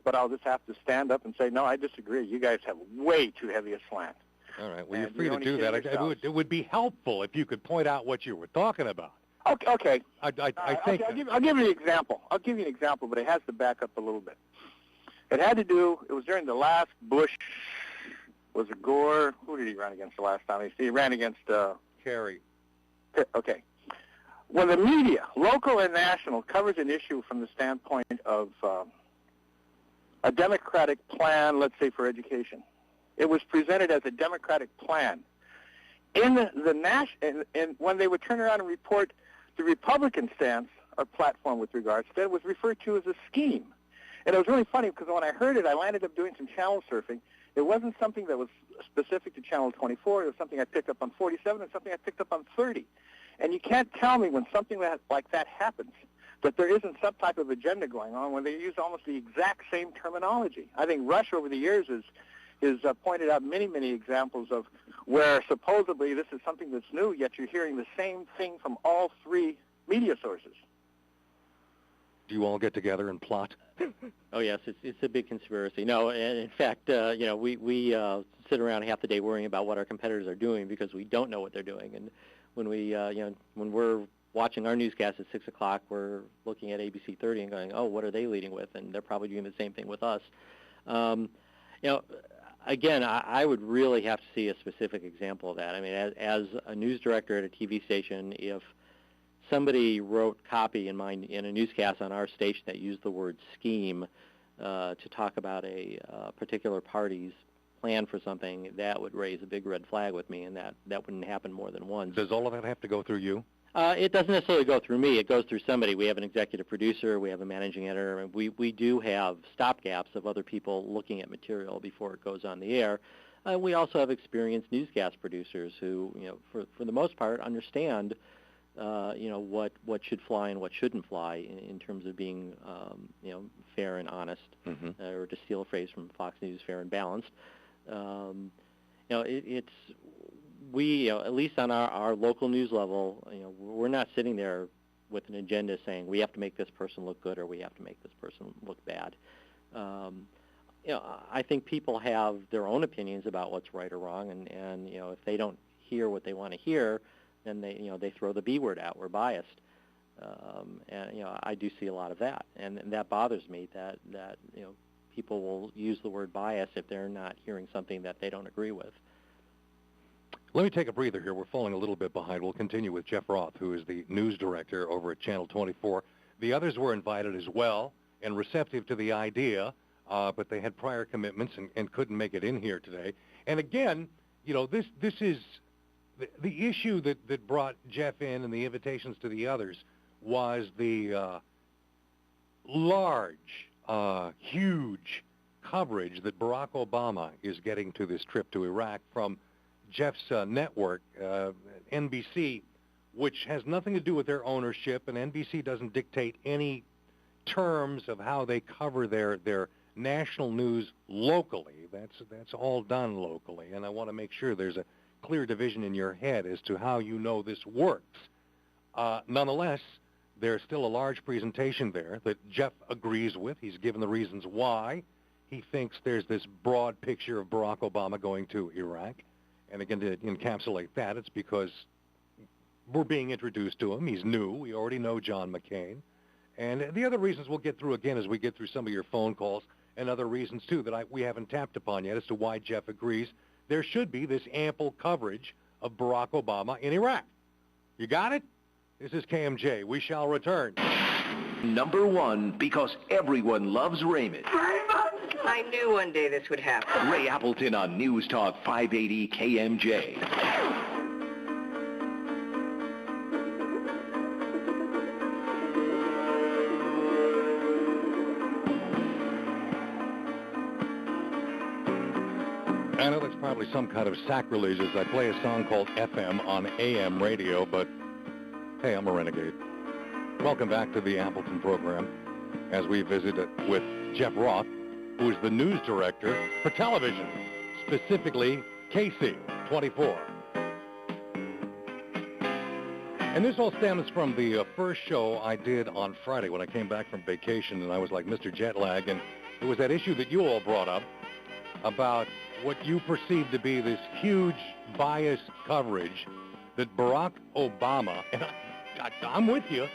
but I'll just have to stand up and say, no, I disagree. You guys have way too heavy a slant. All right. Well, you're free to do that. It would be helpful if you could point out what you were talking about. Okay. I think I'll give you an example. I'll give you an example, but it has to back up a little bit. It had to do. It was during the last Bush. Was it Gore? Who did he run against the last time? He ran against Kerry. Okay. When the media, local and national, covers an issue from the standpoint of a democratic plan, let's say for education, it was presented as a democratic plan. And when they would turn around and report the Republican stance or platform with regards to that, it was referred to as a scheme. And it was really funny because when I heard it, I landed up doing some channel surfing. It wasn't something that was specific to Channel 24. It was something I picked up on 47 and something I picked up on 30. And you can't tell me when something like that happens that there isn't some type of agenda going on when they use almost the exact same terminology. I think Rush over the years has pointed out many, many examples of where supposedly this is something that's new, yet you're hearing the same thing from all three media sources. Do you all get together and plot? Oh, yes, it's a big conspiracy. No, and in fact, we sit around half the day worrying about what our competitors are doing because we don't know what they're doing. And when when we're watching our newscast at 6 o'clock, we're looking at ABC 30 and going, oh, what are they leading with? And they're probably doing the same thing with us. Again, I would really have to see a specific example of that. I mean, as a news director at a TV station, if somebody wrote copy in a newscast on our station that used the word scheme to talk about a particular party's plan for something, that would raise a big red flag with me, and that wouldn't happen more than once. Does all of that have to go through you? It doesn't necessarily go through me. It goes through somebody. We have an executive producer. We have a managing editor. And we do have stopgaps of other people looking at material before it goes on the air. We also have experienced newscast producers who, for the most part, understand what should fly and what shouldn't fly in terms of being, fair and honest, or to steal a phrase from Fox News, fair and balanced. We, at least on our local news level, we're not sitting there with an agenda saying we have to make this person look good or we have to make this person look bad. I think people have their own opinions about what's right or wrong, and if they don't hear what they want to hear, then they throw the B word out. We're biased, and I do see a lot of that, and that bothers me. That people will use the word bias if they're not hearing something that they don't agree with. Let me take a breather here. We're falling a little bit behind. We'll continue with Geoff Roth, who is the news director over at Channel 24. The others were invited as well and receptive to the idea, but they had prior commitments and couldn't make it in here today. And again, this is the issue that brought Jeff in and the invitations to the others was the large, huge coverage that Barack Obama is getting to this trip to Iraq from Jeff's network, NBC, which has nothing to do with their ownership, and NBC doesn't dictate any terms of how they cover their national news locally. That's all done locally, and I want to make sure there's a clear division in your head as to how this works. Nonetheless, there's still a large presentation there that Jeff agrees with. He's given the reasons why he thinks there's this broad picture of Barack Obama going to Iraq. And again, to encapsulate that, it's because we're being introduced to him. He's new. We already know John McCain. And the other reasons we'll get through again as we get through some of your phone calls and other reasons, too, that we haven't tapped upon yet as to why Jeff agrees there should be this ample coverage of Barack Obama in Iraq. You got it? This is KMJ. We shall return. Number one, because everyone loves Raymond. I knew one day this would happen. Ray Appleton on News Talk 580 KMJ. I know that's probably some kind of sacrilege as I play a song called FM on AM radio, but hey, I'm a renegade. Welcome back to the Appleton program as we visit with Geoff Roth, who is the news director for television, specifically KSEE 24. And this all stems from the first show I did on Friday when I came back from vacation, and I was like Mr. Jet Lag, and It was that issue that you all brought up about what you perceive to be this huge biased coverage that Barack Obama, and I'm with you,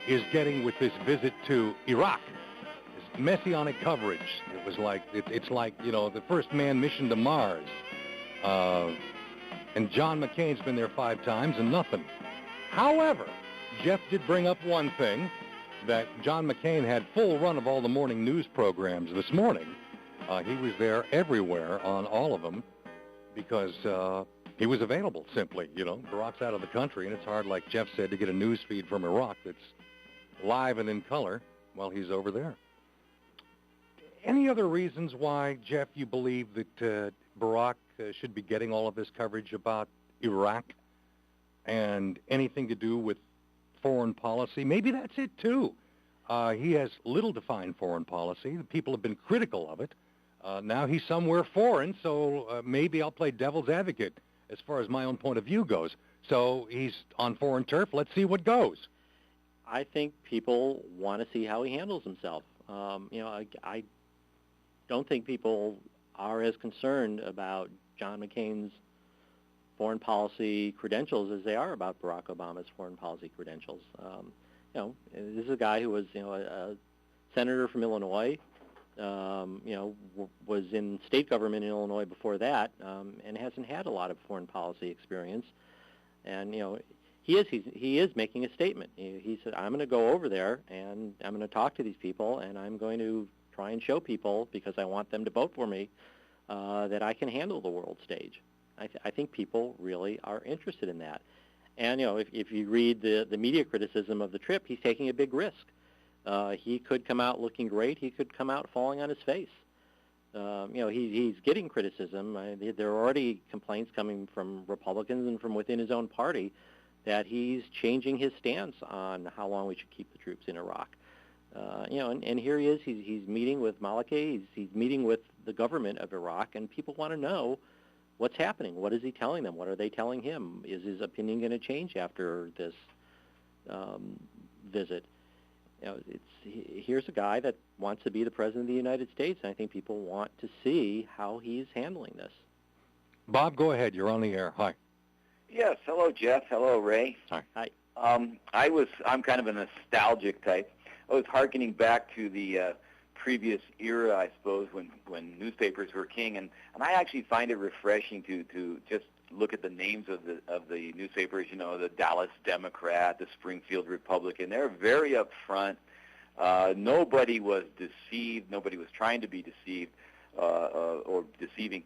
is getting with this visit to Iraq. This messianic coverage. It was like, it's like, the first manned mission to Mars. And John McCain's been there 5 times and nothing. However, Geoff did bring up one thing, that John McCain had full run of all the morning news programs this morning. He was there everywhere on all of them because he was available, simply. Barack's out of the country, and it's hard, like Geoff said, to get a news feed from Iraq that's live and in color while he's over there. Any other reasons why, Geoff, you believe that Barack should be getting all of this coverage about Iraq and anything to do with foreign policy? Maybe that's it, too. He has little defined foreign policy. The people have been critical of it. Now he's somewhere foreign, so maybe I'll play devil's advocate as far as my own point of view goes. So he's on foreign turf. Let's see what goes. I think people want to see how he handles himself. I don't think people are as concerned about John McCain's foreign policy credentials as they are about Barack Obama's foreign policy credentials. This is a guy who was, a senator from Illinois, was in state government in Illinois before that, and hasn't had a lot of foreign policy experience. And, he is making a statement. He said, I'm going to go over there, and I'm going to talk to these people, and I'm going to try and show people, because I want them to vote for me, that I can handle the world stage. I think people really are interested in that. And, if you read the media criticism of the trip, he's taking a big risk. He could come out looking great. He could come out falling on his face. He's getting criticism. There are already complaints coming from Republicans and from within his own party that he's changing his stance on how long we should keep the troops in Iraq. And here he is. He's meeting with Maliki. He's meeting with the government of Iraq, and people want to know what's happening. What is he telling them? What are they telling him? Is his opinion going to change after this visit? Here's a guy that wants to be the president of the United States, and I think people want to see how he's handling this. Bob, go ahead. You're on the air. Hi. Yes. Hello, Geoff. Hello, Ray. Hi. Hi. I'm kind of a nostalgic type. I was hearkening back to the previous era, I suppose, when newspapers were king, and I actually find it refreshing to just look at the names of the newspapers. The Dallas Democrat, the Springfield Republican. They're very upfront. Nobody was deceived. Nobody was trying to be deceived or deceiving.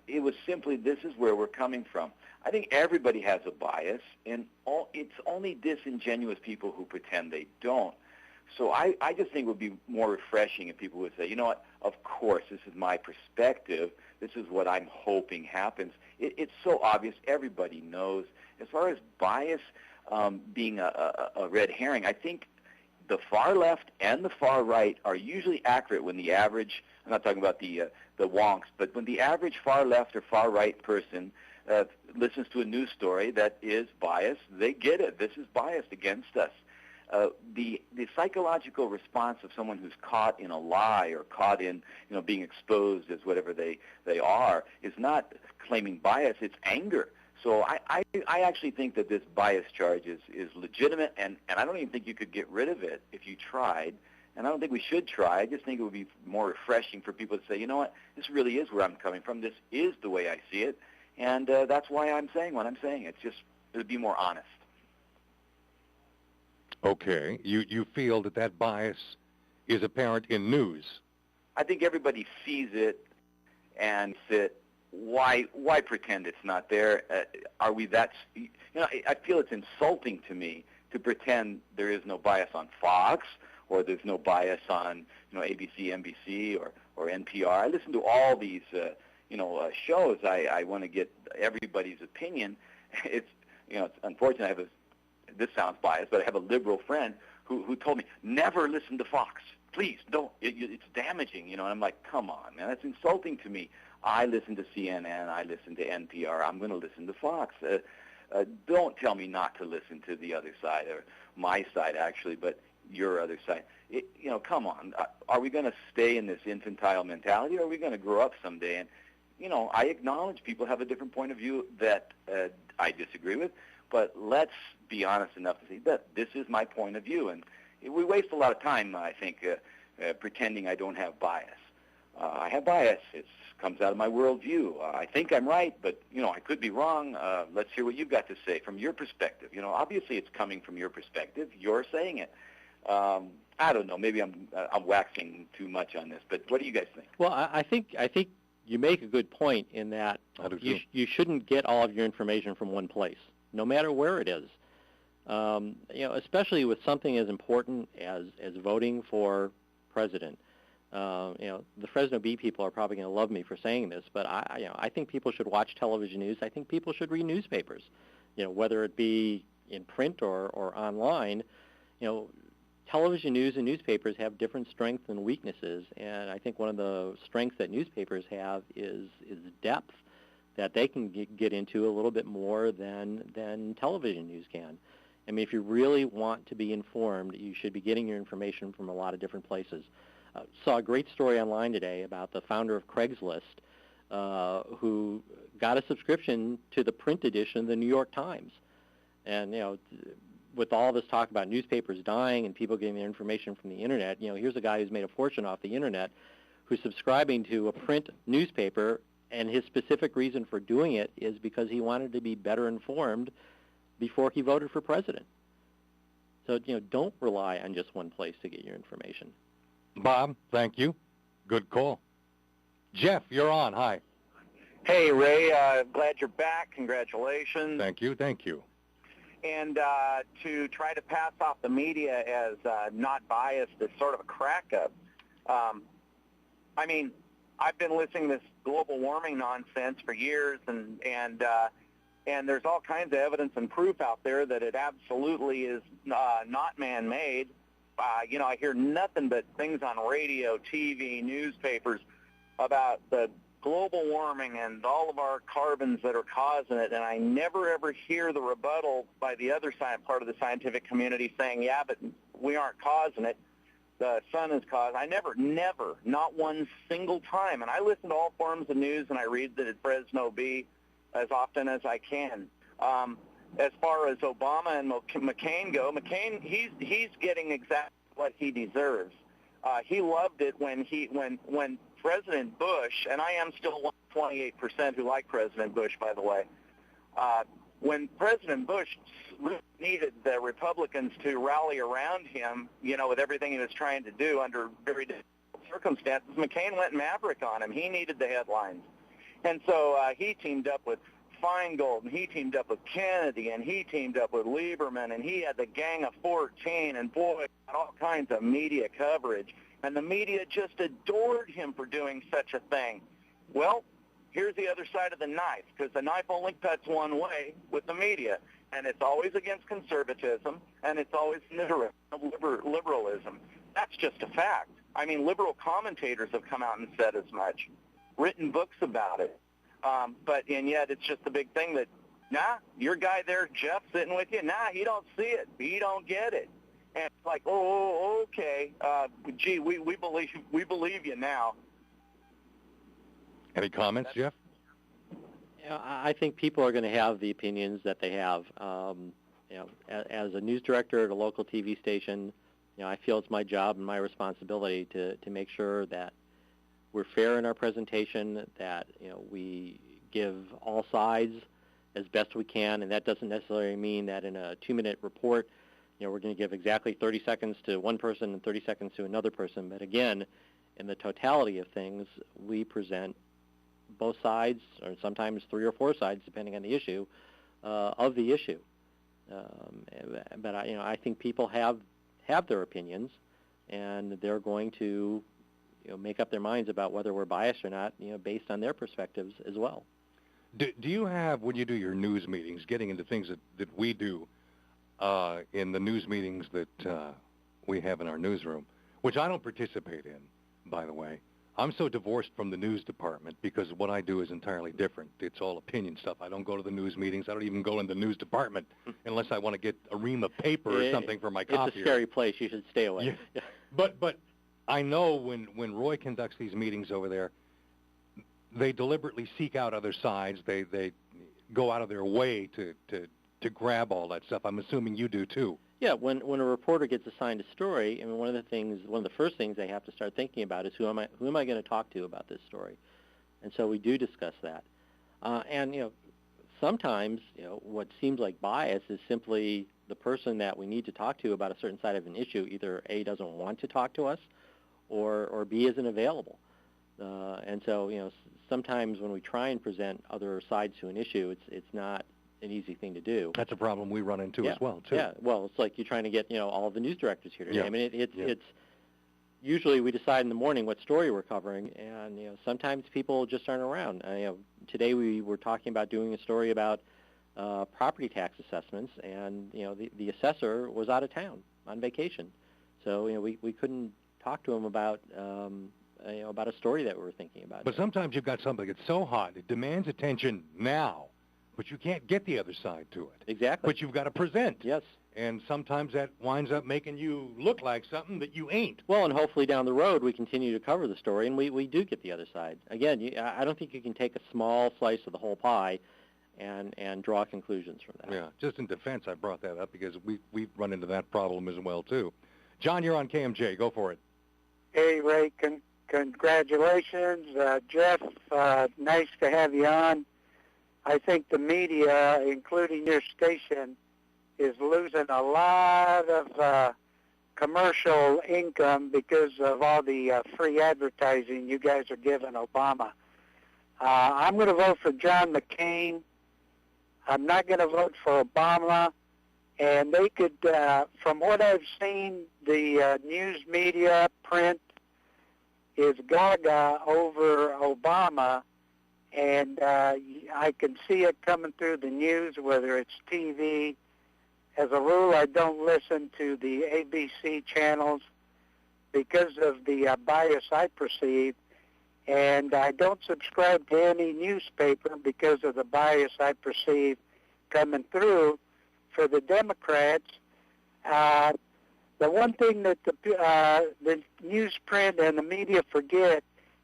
It was simply, this is where we're coming from. I think everybody has a bias, and it's only disingenuous people who pretend they don't. So I just think it would be more refreshing if people would say, you know what, of course, this is my perspective. This is what I'm hoping happens. It's so obvious. Everybody knows. As far as bias being a red herring, I think the far left and the far right are usually accurate when the average, I'm not talking about the wonks, but when the average far left or far right person listens to a news story that is biased, they get it. This is biased against us. The psychological response of someone who's caught in a lie or caught in being exposed as whatever they are is not claiming bias, it's anger. So I actually think that this bias charge is legitimate, and I don't even think you could get rid of it if you tried, and I don't think we should try. I just think it would be more refreshing for people to say, you know what, this really is where I'm coming from, this is the way I see it, and that's why I'm saying what I'm saying. It would be more honest. Okay. You feel that bias is apparent in news? I think everybody sees it and says, why pretend it's not there? Are we that? I feel it's insulting to me to pretend there is no bias on Fox or there's no bias on ABC, NBC, or NPR. I listen to all these shows. I want to get everybody's opinion. It's unfortunate. This sounds biased, but I have a liberal friend who told me, never listen to Fox. Please don't. It's damaging, and I'm like, come on, man, that's insulting to me. I listen to CNN. I listen to NPR. I'm going to listen to Fox. Don't tell me not to listen to the other side, or my side, actually, but your other side. come on. Are we going to stay in this infantile mentality, or are we going to grow up someday? And, I acknowledge people have a different point of view that I disagree with, but let's be honest enough to say that this is my point of view. And we waste a lot of time, I think, pretending I don't have bias. I have bias. It comes out of my worldview. I think I'm right, but, I could be wrong. Let's hear what you've got to say from your perspective. Obviously it's coming from your perspective. You're saying it. I don't know. Maybe I'm waxing too much on this, but what do you guys think? Well, I think you make a good point in that you shouldn't get all of your information from one place, no matter where it is. Especially with something as important as voting for president. The Fresno Bee people are probably going to love me for saying this, but I think people should watch television news. I think people should read newspapers, whether it be in print or online. Television news and newspapers have different strengths and weaknesses, and I think one of the strengths that newspapers have is depth that they can get into a little bit more than television news can. I mean, if you really want to be informed, you should be getting your information from a lot of different places. Saw a great story online today about the founder of Craigslist who got a subscription to the print edition of the New York Times. And, with all this talk about newspapers dying and people getting their information from the Internet, here's a guy who's made a fortune off the Internet who's subscribing to a print newspaper, and his specific reason for doing it is because he wanted to be better informed before he voted for president. So, don't rely on just one place to get your information. Bob, thank you. Good call. Jeff, you're on. Hi. Hey, Ray. Glad you're back. Congratulations. Thank you. And to try to pass off the media as not biased is sort of a crack-up. I mean, I've been listening to this global warming nonsense for years, and there's all kinds of evidence and proof out there that it absolutely is not man-made. I hear nothing but things on radio, TV, newspapers about the global warming and all of our carbons that are causing it, and I never ever hear the rebuttal by the other side, part of the scientific community saying, yeah, but we aren't causing it. The sun is causing. I never, not one single time. And I listen to all forms of news, and I read the Fresno Bee as often as I can. As far as Obama and McCain go, McCain, he's getting exactly what he deserves. He loved it when President Bush, and I am still 28% who like President Bush, by the way, when President Bush needed the Republicans to rally around him, with everything he was trying to do under very difficult circumstances, McCain went maverick on him. He needed the headlines. And so he teamed up with Feingold, and he teamed up with Kennedy, and he teamed up with Lieberman, and he had the Gang of 14, and boy, all kinds of media coverage. And the media just adored him for doing such a thing. Well, here's the other side of the knife, because the knife only cuts one way with the media, and it's always against conservatism, and it's always in the direction of liberalism. That's just a fact. I mean, liberal commentators have come out and said as much, written books about it. And yet it's just the big thing that, your guy there, Jeff, sitting with you, he don't see it. He don't get it. And it's like, okay, we believe you now. Any comments, Jeff? I think people are going to have the opinions that they have. As a news director at a local TV station, I feel it's my job and my responsibility to make sure that we're fair in our presentation, that we give all sides as best we can, and that doesn't necessarily mean that in a 2-minute report, we're going to give exactly 30 seconds to one person and 30 seconds to another person. But again, in the totality of things, we present both sides, or sometimes 3 or 4 sides, depending on the issue, of the issue. But I think people have their opinions, and they're going to make up their minds about whether we're biased or not, based on their perspectives as well. Do you have, when you do your news meetings, getting into things that we do in the news meetings that we have in our newsroom, which I don't participate in, by the way. I'm so divorced from the news department because what I do is entirely different. It's all opinion stuff. I don't go to the news meetings. I don't even go in the news department unless I want to get a ream of paper or something for my copier. It's a scary place. You should stay away. But I know when Roy conducts these meetings over there, they deliberately seek out other sides. They go out of their way to grab all that stuff. I'm assuming you do too. Yeah, when a reporter gets assigned a story, I mean, one of the first things they have to start thinking about is who am I going to talk to about this story, and so we do discuss that. And sometimes what seems like bias is simply the person that we need to talk to about a certain side of an issue either A, doesn't want to talk to us, or B, isn't available. And so sometimes when we try and present other sides to an issue, it's not an easy thing to do. That's a problem we run into as well, too. Yeah, well, it's like you're trying to get all of the news directors here today. Yeah. I mean, it's usually we decide in the morning what story we're covering, and sometimes people just aren't around. Today we were talking about doing a story about property tax assessments, and the assessor was out of town on vacation, so we couldn't talk to him about a story that we were thinking about. But sometimes you've got something that's so hot it demands attention now, but you can't get the other side to it. Exactly. But you've got to present. Yes. And sometimes that winds up making you look like something that you ain't. Well, and hopefully down the road we continue to cover the story, and we do get the other side. Again, I don't think you can take a small slice of the whole pie and draw conclusions from that. Yeah, just in defense, I brought that up because we've run into that problem as well, too. John, you're on KMJ. Go for it. Hey, Ray, congratulations. Jeff, nice to have you on. I think the media, including your station, is losing a lot of commercial income because of all the free advertising you guys are giving Obama. I'm going to vote for John McCain. I'm not going to vote for Obama. And they could, from what I've seen, the news media, print, is gaga over Obama. And I can see it coming through the news, whether it's TV. As a rule, I don't listen to the ABC channels because of the bias I perceive, and I don't subscribe to any newspaper because of the bias I perceive coming through for the Democrats. The one thing that the newsprint and the media forget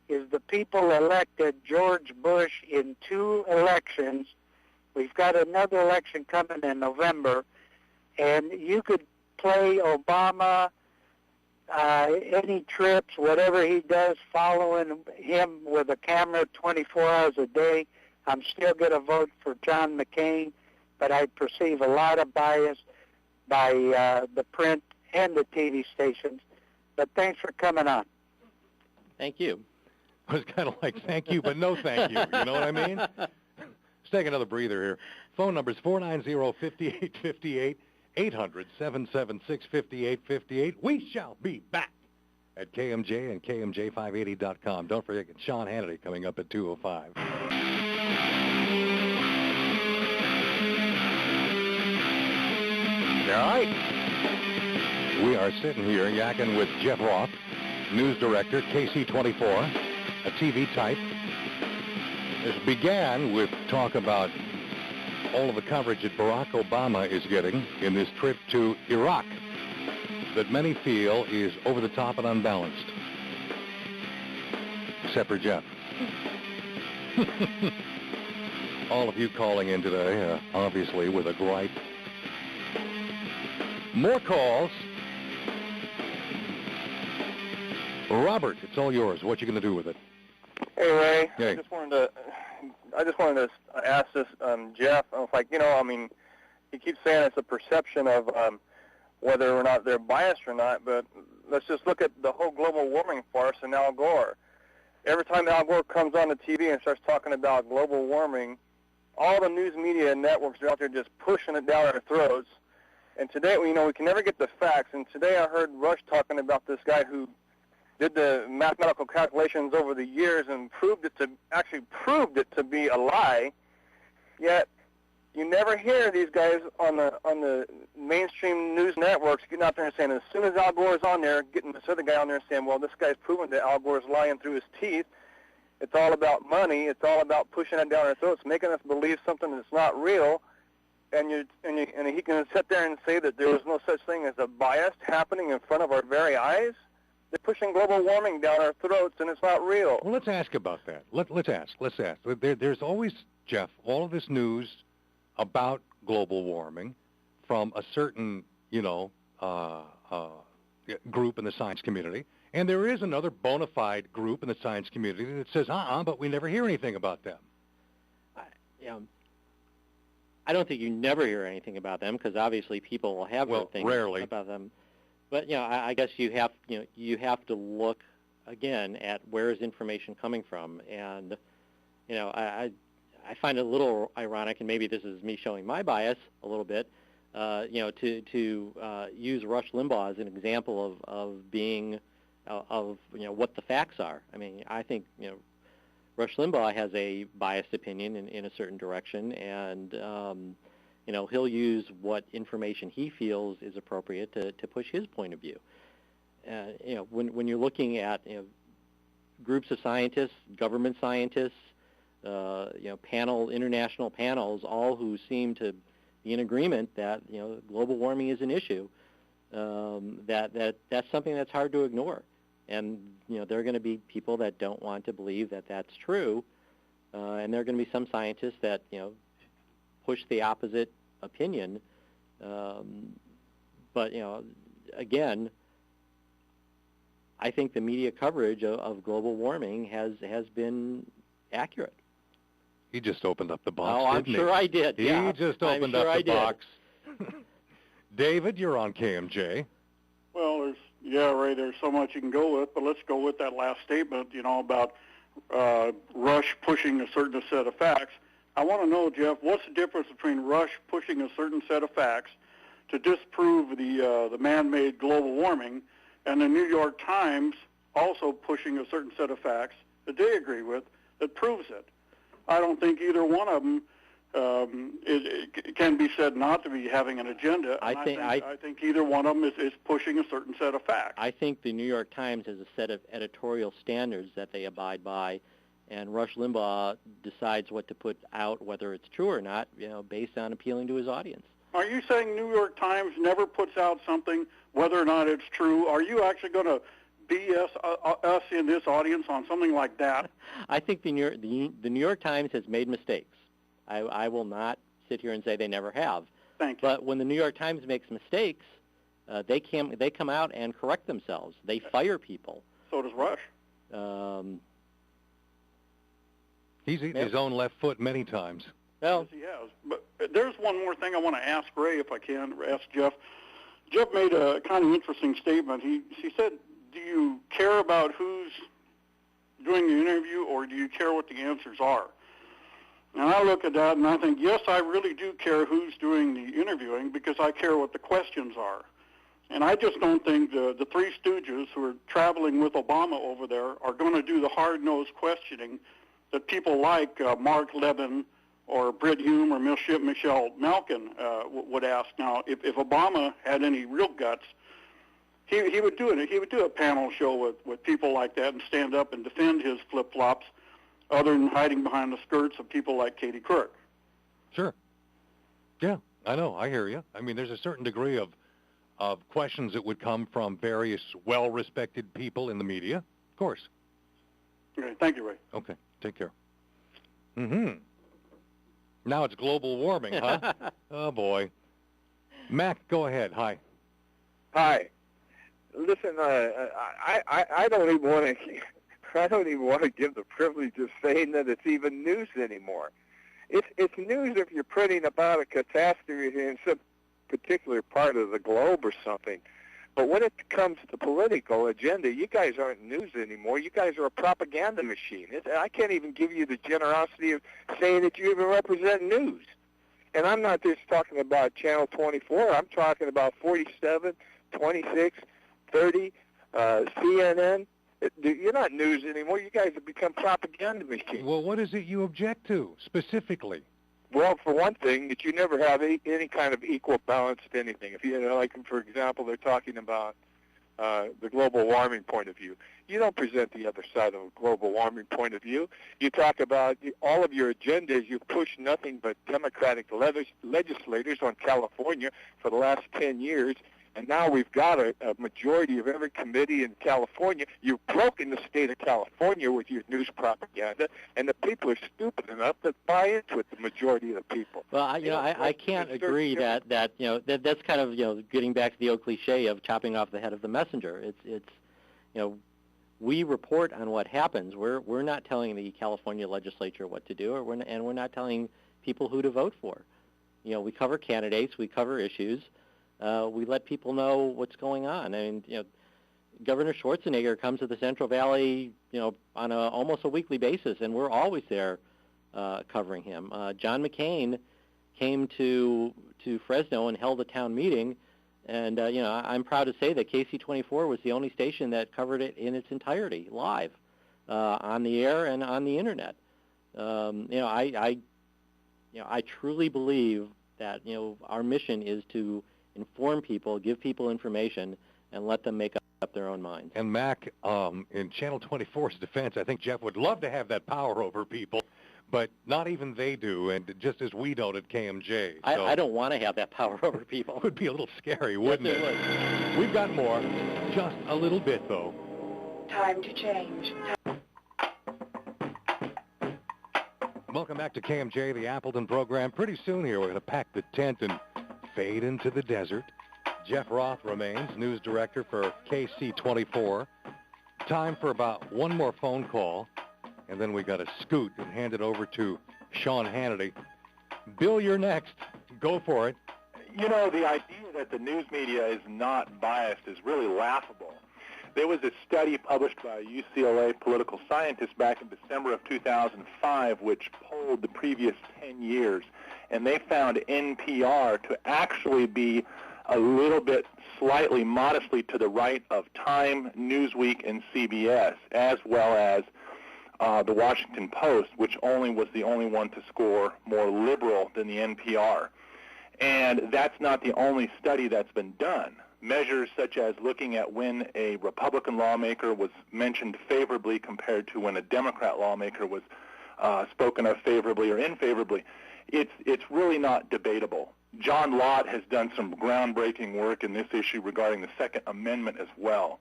is the people elected George Bush in 2 elections. We've got another election coming in November, and you could play Obama, any trips, whatever he does, following him with a camera 24 hours a day. I'm still going to vote for John McCain, but I perceive a lot of bias by the print and the TV stations. But thanks for coming on. Thank you. It was kind of like thank you, but no thank you. You know what I mean? Let's take another breather here. Phone number is 490-5858, 800-776-5858. We shall be back at KMJ and KMJ580.com. Don't forget, Sean Hannity coming up at 2:05. All right. We are sitting here yakking with Geoff Roth, news director, KC24, a TV type. This began with talk about all of the coverage that Barack Obama is getting in this trip to Iraq that many feel is over the top and unbalanced. Except for Jeff. All of you calling in today, obviously, with a gripe. More calls. Robert, it's all yours. What you going to do with it? Hey, Ray. Hey. I just wanted to ask this, Jeff. I was like, he keeps saying it's a perception of whether or not they're biased or not, but let's just look at the whole global warming farce and Al Gore. Every time Al Gore comes on the TV and starts talking about global warming, all the news media networks are out there just pushing it down our throats. And today, we can never get the facts. And today I heard Rush talking about this guy who did the mathematical calculations over the years and proved it to be a lie. Yet you never hear these guys on the mainstream news networks getting out there and saying, as soon as Al Gore is on there, getting this other guy on there and saying, well, this guy's proven that Al Gore is lying through his teeth. It's all about money. It's all about pushing it down our throats, making us believe something that's not real. And he can sit there and say that there was no such thing as a bias happening in front of our very eyes. They're pushing global warming down our throats, and it's not real. Well, let's ask about that. Let's ask. There's always, Jeff, all of this news about global warming from a certain, group in the science community, and there is another bona fide group in the science community that says, but we never hear anything about them. I don't think you never hear anything about them because obviously people will have heard things rarely about them. But I guess you have to look again at where is information coming from, and I find it a little ironic, and maybe this is me showing my bias a little bit. To use Rush Limbaugh as an example of being what the facts are. I mean, I think Rush Limbaugh has a biased opinion in a certain direction, and he'll use what information he feels is appropriate to push his point of view. When you're looking at groups of scientists, government scientists, international panels, all who seem to be in agreement that global warming is an issue, that's something that's hard to ignore. And there are going to be people that don't want to believe that that's true, and there are going to be some scientists that push the opposite opinion. But again, I think the media coverage of global warming has been accurate. He just opened up the box. Oh, I'm sure I did. He just opened up the box. David, you're on KMJ. Well, Ray, there's so much you can go with, but let's go with that last statement, about Rush pushing a certain set of facts. I want to know, Jeff, what's the difference between Rush pushing a certain set of facts to disprove the man-made global warming and the New York Times also pushing a certain set of facts that they agree with that proves it? I don't think either one of them it can be said not to be having an agenda. I think either one of them is pushing a certain set of facts. I think the New York Times has a set of editorial standards that they abide by, and Rush Limbaugh decides what to put out, whether it's true or not, based on appealing to his audience. Are you saying New York Times never puts out something, whether or not it's true? Are you actually going to BS us in this audience on something like that? I think the New York Times has made mistakes. I will not sit here and say they never have. Thank you. But when the New York Times makes mistakes, they come out and correct themselves. They fire people. So does Rush. He's eaten his own left foot many times. Well, yes, he has. But there's one more thing I want to ask Ray, if I can, ask Jeff. Jeff made a kind of interesting statement. He said, do you care about who's doing the interview, or do you care what the answers are? And I look at that and I think, yes, I really do care who's doing the interviewing because I care what the questions are. And I just don't think the Three Stooges who are traveling with Obama over there are going to do the hard-nosed questioning that people like Mark Levin or Britt Hume or Michelle Malkin would ask. Now, if Obama had any real guts, he would do it. He would do a panel show with people like that and stand up and defend his flip-flops, other than hiding behind the skirts of people like Katie Couric. Sure. Yeah, I know. I hear you. I mean, there's a certain degree of questions that would come from various well-respected people in the media. Of course. Okay. Thank you, Ray. Okay. Take care. Mm-hmm. Now it's global warming, huh? Oh, boy. Mac, go ahead. Hi. Hi. Listen, I don't even want to... I don't even want to give the privilege of saying that it's even news anymore. It's news if you're printing about a catastrophe in some particular part of the globe or something. But when it comes to political agenda, you guys aren't news anymore. You guys are a propaganda machine. I can't even give you the generosity of saying that you even represent news. And I'm not just talking about Channel 24. I'm talking about 47, 26, 30, CNN. You're not news anymore. You guys have become propaganda machines. Well, what is it you object to, specifically? Well, for one thing, that you never have any kind of equal balance to anything. If like, for example, they're talking about the global warming point of view. You don't present the other side of a global warming point of view. You talk about all of your agendas. You push nothing but Democratic legislators on California for the last 10 years And now we've got a majority of every committee in California. You've broken the state of California with your news propaganda, and the people are stupid enough to buy into it, the majority of the people. Well, I can't agree that that's kind of, getting back to the old cliche of chopping off the head of the messenger. It's we report on what happens. We're not telling the California legislature what to do, and we're not telling people who to vote for. We cover candidates, we cover issues. We let people know what's going on. Governor Schwarzenegger comes to the Central Valley, on almost a weekly basis, and we're always there covering him. John McCain came to Fresno and held a town meeting, and I'm proud to say that KSEE-24 was the only station that covered it in its entirety, live, on the air and on the internet. I truly believe that our mission is to inform people, give people information, and let them make up their own minds. And Mac, in Channel 24's defense, I think Jeff would love to have that power over people, but not even they do, and just as we don't at KMJ. So I don't want to have that power over people. It would be a little scary, wouldn't it? We've got more. Just a little bit, though. Time to change. Welcome back to KMJ, the Appleton program. Pretty soon here, we're going to pack the tent and fade into the desert. Geoff Roth remains news director for KSEE-24. Time for about one more phone call, and then we got to scoot and hand it over to Sean Hannity. Bill, you're next. Go for it. The idea that the news media is not biased is really laughable. There was a study published by a UCLA political scientist back in December of 2005 which polled the previous 10 years, and they found NPR to actually be a little bit slightly modestly to the right of Time, Newsweek, and CBS, as well as the Washington Post, which was the only one to score more liberal than the NPR. And that's not the only study that's been done. Measures such as looking at when a Republican lawmaker was mentioned favorably compared to when a Democrat lawmaker was spoken of favorably or unfavorably, it's really not debatable. John Lott has done some groundbreaking work in this issue regarding the Second Amendment as well.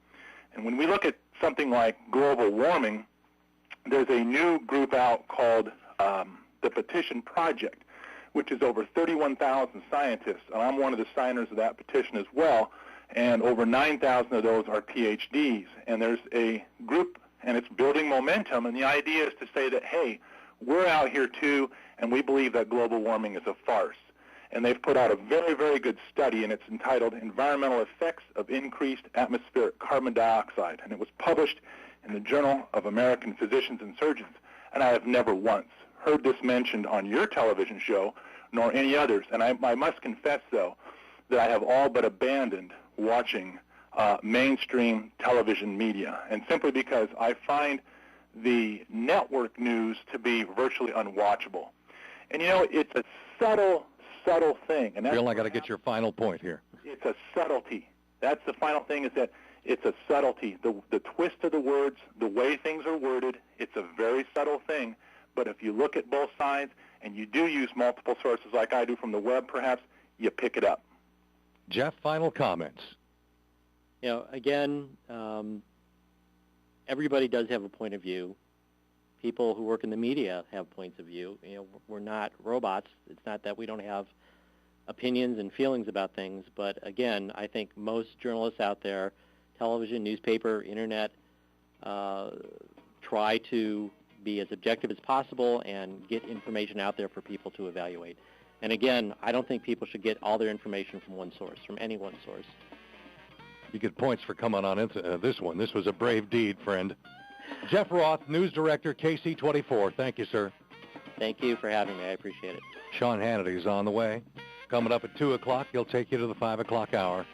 And when we look at something like global warming, there's a new group out called the Petition Project, which is over 31,000 scientists, and I'm one of the signers of that petition as well, and over 9,000 of those are PhDs. And there's a group, and it's building momentum, and the idea is to say that, hey, we're out here too, and we believe that global warming is a farce. And they've put out a very, very good study, and it's entitled Environmental Effects of Increased Atmospheric Carbon Dioxide, and it was published in the Journal of American Physicians and Surgeons. And I have never once heard this mentioned on your television show, nor any others. And I must confess, though, that I have all but abandoned watching mainstream television media, and simply because I find the network news to be virtually unwatchable. And, it's a subtle thing. And Bill, I got to get your final point here. It's a subtlety. That's the final thing, is that it's a subtlety. The twist of the words, the way things are worded, it's a very subtle thing. But if you look at both sides and you do use multiple sources like I do from the web perhaps, you pick it up. Jeff, final comments. Again, everybody does have a point of view. People who work in the media have points of view. We're not robots. It's not that we don't have opinions and feelings about things. But again, I think most journalists out there, television, newspaper, internet, try to be as objective as possible and get information out there for people to evaluate. And again, I don't think people should get all their information from one source, from any one source. You get points for coming on into this one. This was a brave deed, friend. Geoff Roth, News Director, KSEE-24. Thank you, sir. Thank you for having me. I appreciate it. Sean Hannity is on the way. Coming up at 2 o'clock, he'll take you to the 5 o'clock hour.